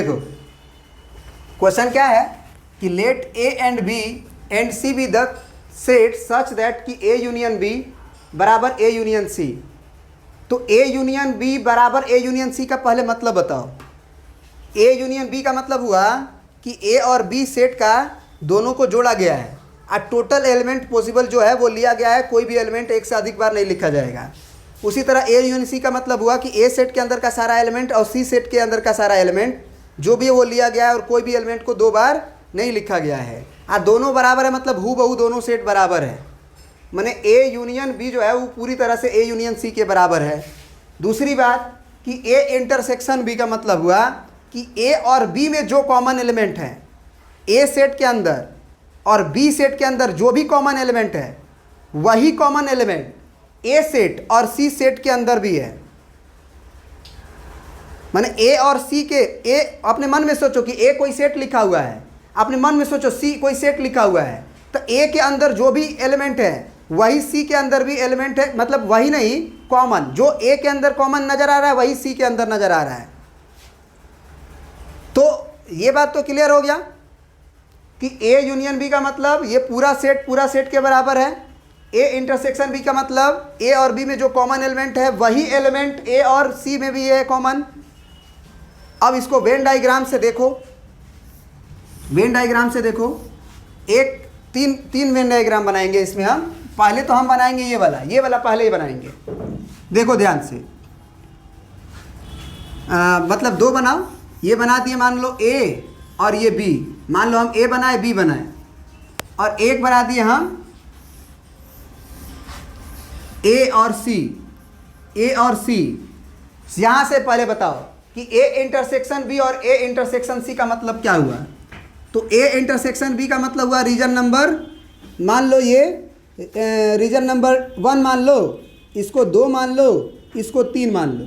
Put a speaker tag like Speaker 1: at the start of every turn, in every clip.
Speaker 1: देखो क्वेश्चन क्या है कि let A and B and C be the set such that कि ए यूनियन बी बराबर ए यूनियन सी। तो ए यूनियन बी बराबर ए यूनियन सी का पहले मतलब बताओ। ए यूनियन बी का मतलब हुआ कि ए और बी सेट का दोनों को जोड़ा गया है और टोटल एलिमेंट पॉसिबल जो है वो लिया गया है, कोई भी एलिमेंट एक से अधिक बार नहीं लिखा जाएगा। उसी तरह ए यूनियन सी का मतलब हुआ कि ए सेट के अंदर का सारा एलिमेंट और सी सेट के अंदर का सारा एलिमेंट जो भी है वो लिया गया है और कोई भी एलिमेंट को दो बार नहीं लिखा गया है। दोनों बराबर है मतलब हू बहू दोनों सेट बराबर है, माने ए यूनियन बी जो है वो पूरी तरह से ए यूनियन सी के बराबर है। दूसरी बात कि ए इंटरसेक्शन बी का मतलब हुआ कि ए और बी में जो कॉमन एलिमेंट है, ए सेट के अंदर और बी सेट के अंदर जो भी कॉमन एलिमेंट है वही कॉमन एलिमेंट ए सेट और सी सेट के अंदर भी है। माने ए और सी के, ए अपने मन में सोचो कि ए कोई सेट लिखा हुआ है, अपने मन में सोचो सी कोई सेट लिखा हुआ है, तो ए के अंदर जो भी एलिमेंट है वही सी के अंदर भी एलिमेंट है, मतलब वही नहीं कॉमन, जो ए के अंदर कॉमन नजर आ रहा है वही सी के अंदर नजर आ रहा है। तो ये बात तो क्लियर हो गया कि ए यूनियन बी का मतलब ये पूरा सेट के बराबर है। ए इंटरसेक्शन बी का मतलब ए और बी में जो कॉमन एलिमेंट है वही एलिमेंट ए और सी में भी है कॉमन। अब इसको वेन डायग्राम से देखो, वेन डायग्राम से देखो, एक तीन वेन डायग्राम बनाएंगे इसमें हम। पहले तो हम बनाएंगे ये वाला पहले ही बनाएंगे। देखो ध्यान से, मतलब दो बनाओ, ये बना दिए मान लो ए और ये बी, मान लो हम ए बनाए बी बनाए, और एक बना दिए हम ए और सी, ए और सी। यहां से पहले बताओ कि ए इंटरसेक्शन बी और ए इंटरसेक्शन सी का मतलब क्या हुआ। तो ए इंटरसेक्शन बी का मतलब हुआ रीजन नंबर, मान लो ये रीजन नंबर 1 मान लो, इसको 2 मान लो, इसको 3 मान लो।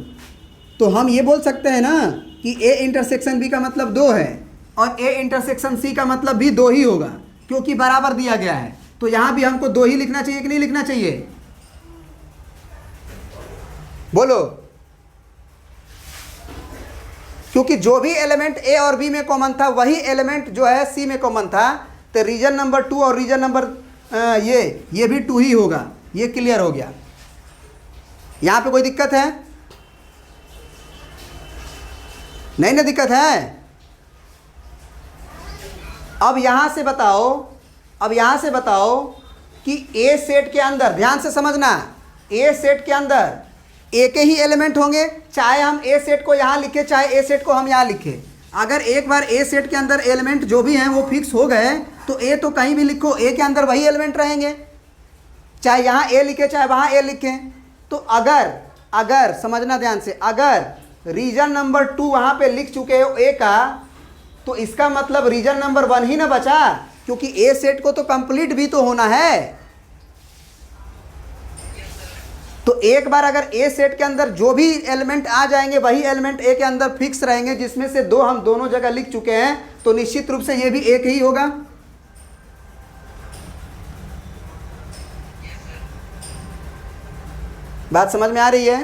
Speaker 1: तो हम ये बोल सकते हैं ना कि ए इंटरसेक्शन बी का मतलब 2 है और ए इंटरसेक्शन सी का मतलब भी 2 ही होगा, क्योंकि बराबर दिया गया है। तो यहाँ भी हमको 2 ही लिखना चाहिए कि नहीं लिखना चाहिए, बोलो। क्योंकि जो भी एलिमेंट ए और बी में कॉमन था वही एलिमेंट जो है सी में कॉमन था, तो रीजन नंबर 2 और रीजन नंबर ये भी 2 ही होगा। ये क्लियर हो गया। यहाँ पे कोई दिक्कत है? नहीं ना दिक्कत है। अब यहाँ से बताओ कि ए सेट के अंदर, ध्यान से समझना, ए सेट के अंदर एक ही एलिमेंट होंगे, चाहे हम ए सेट को यहाँ लिखे चाहे ए सेट को हम यहाँ लिखे। अगर एक बार ए सेट के अंदर एलिमेंट जो भी हैं वो फिक्स हो गए तो ए तो कहीं भी लिखो, ए के अंदर वही एलिमेंट रहेंगे, चाहे यहाँ ए लिखे चाहे वहाँ ए लिखें। तो अगर समझना ध्यान से, अगर रीजन नंबर 2 वहाँ पे लिख चुके हो ए का, तो इसका मतलब रीजन नंबर 1 ही ना बचा, क्योंकि ए सेट को तो कंप्लीट भी तो होना है। तो एक बार अगर ए सेट के अंदर जो भी एलिमेंट आ जाएंगे वही एलिमेंट ए के अंदर फिक्स रहेंगे, जिसमें से 2 हम दोनों जगह लिख चुके हैं, तो निश्चित रूप से ये भी एक ही होगा। बात समझ में आ रही है?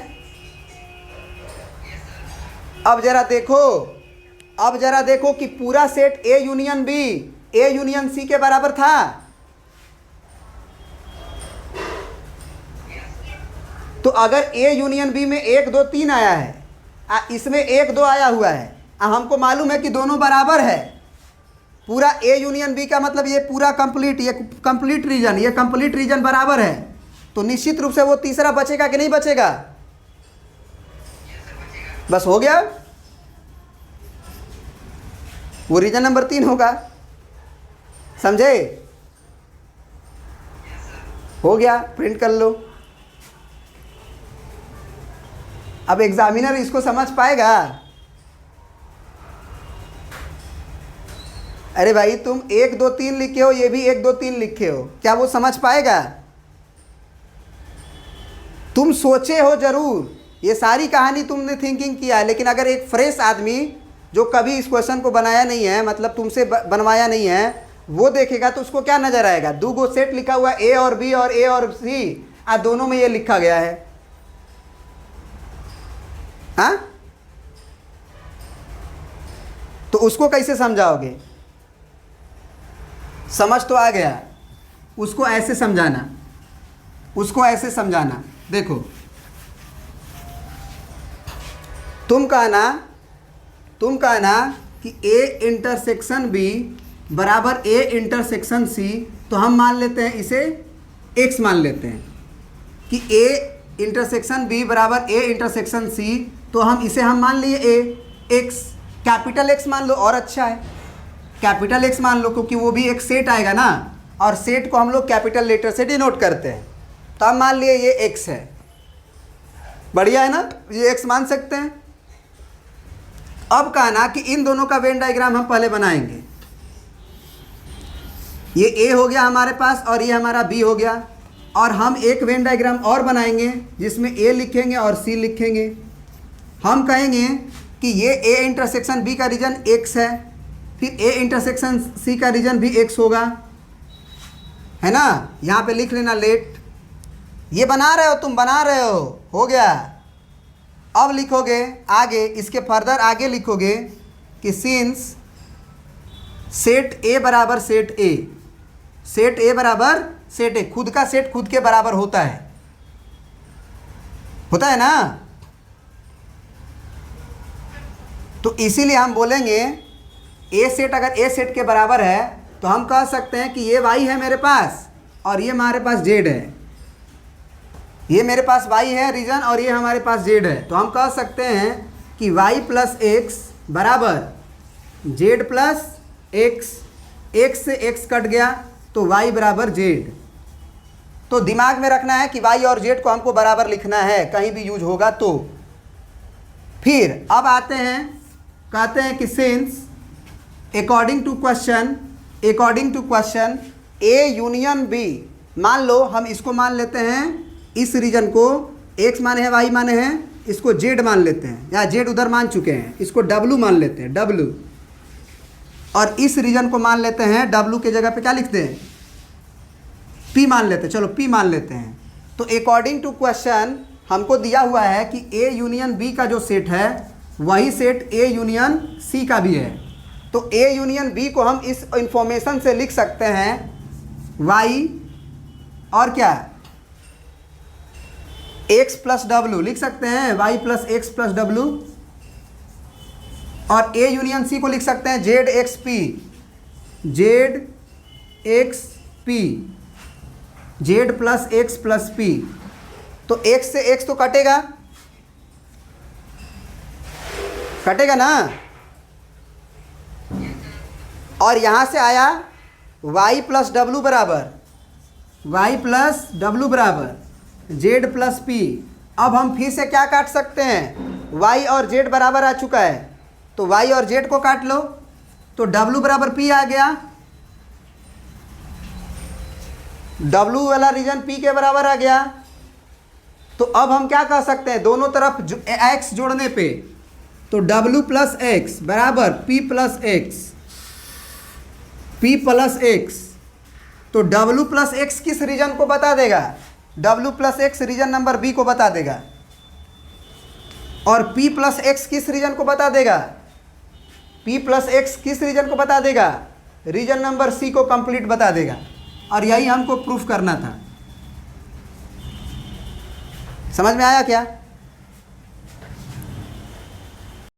Speaker 1: अब जरा देखो कि पूरा set A union B A union C के बराबर था। तो अगर ए यूनियन बी में 1 2 3 आया है, इसमें 1 2 आया हुआ है, हमको मालूम है कि दोनों बराबर है, पूरा ए यूनियन बी का मतलब ये पूरा कंप्लीट, ये कंप्लीट रीजन बराबर है, तो निश्चित रूप से वो तीसरा बचेगा कि नहीं बचेगा? बस हो गया, वो रीजन नंबर 3 होगा। समझे? हो गया, प्रिंट कर लो। अब एग्जामिनर इसको समझ पाएगा? अरे भाई तुम 1 2 3 लिखे हो, ये भी 1 2 3 लिखे हो, क्या वो समझ पाएगा? तुम सोचे हो जरूर, ये सारी कहानी तुमने थिंकिंग किया है, लेकिन अगर एक फ्रेश आदमी जो कभी इस क्वेश्चन को बनाया नहीं है, मतलब तुमसे बनवाया नहीं है, वो देखेगा तो उसको क्या नजर आएगा? 2 गो सेट लिखा हुआ ए और बी और ए और सी, दोनों में ये लिखा गया है। हाँ तो उसको कैसे समझाओगे? समझ तो आ गया, उसको ऐसे समझाना, उसको ऐसे समझाना। देखो तुम कहना कि A इंटरसेक्शन B बराबर A इंटरसेक्शन C, तो हम मान लेते हैं इसे X मान लेते हैं कि A इंटरसेक्शन B बराबर A इंटरसेक्शन C, तो हम इसे मान लिए A X, कैपिटल X मान लो और अच्छा है, कैपिटल X मान लो क्योंकि वो भी एक सेट आएगा ना, और सेट को हम लोग कैपिटल लेटर से डिनोट करते हैं। तो हम मान लिए ये X है, बढ़िया है ना, ये X मान सकते हैं। अब कहना कि इन दोनों का वेन डायग्राम हम पहले बनाएंगे। ये A हो गया हमारे पास और ये हमारा B हो गया, और हम एक वेन डायग्राम और बनाएंगे जिसमें A लिखेंगे और C लिखेंगे। हम कहेंगे कि ये A इंटरसेक्शन B का रीजन X है, फिर A इंटरसेक्शन C का रीजन भी X होगा, है ना। यहाँ पे लिख लेना लेट। ये बना रहे हो तुम, बना रहे हो गया। अब लिखोगे आगे, इसके फर्दर आगे लिखोगे कि सिंस सेट A बराबर सेट A, सेट A बराबर सेट A, खुद का सेट खुद के बराबर होता है ना। तो इसीलिए हम बोलेंगे A सेट अगर A सेट के बराबर है तो हम कह सकते हैं कि ये Y है मेरे पास और ये हमारे पास Z है, ये मेरे पास Y है रीजन और ये हमारे पास Z है। तो हम कह सकते हैं कि Y प्लस X बराबर Z प्लस X, X से X कट गया तो Y बराबर Z। तो दिमाग में रखना है कि Y और Z को हमको बराबर लिखना है, कहीं भी यूज होगा तो। फिर अब आते हैं, कहते हैं कि since according to question A union B, मान लो हम इसको मान लेते हैं, इस रीजन को X माने हैं Y माने हैं, इसको Z मान लेते हैं, या Z उधर मान चुके हैं, इसको W मान लेते हैं, W, और इस रीजन को मान लेते हैं W के जगह पे क्या लिखते हैं, P मान लेते हैं, चलो P मान लेते हैं। तो अकॉर्डिंग टू क्वेश्चन हमको दिया हुआ है कि A यूनियन B का जो सेट है वही सेट A यूनियन C का भी है। तो A यूनियन B को हम इस इंफॉर्मेशन से लिख सकते हैं Y और क्या X प्लस W लिख सकते हैं, Y plus X plus W, और A यूनियन C को लिख सकते हैं Z plus X plus P। तो X से X तो कटेगा ना, और यहाँ से आया Y प्लस W बराबर Z प्लस P। अब हम फिर से क्या काट सकते हैं, Y और Z बराबर आ चुका है तो Y और Z को काट लो, तो W बराबर P आ गया, W वाला रीजन P के बराबर आ गया। तो अब हम क्या कह सकते हैं, दोनों तरफ X जोड़ने पे, तो W प्लस X बराबर P प्लस X। तो W प्लस X किस रीजन को बता देगा, W plus X region number B को बता देगा, और P प्लस X किस रीजन को बता देगा, P प्लस X किस रीजन को बता देगा, रीजन नंबर C को कंप्लीट बता देगा। और यही हमको प्रूफ करना था। समझ में आया क्या?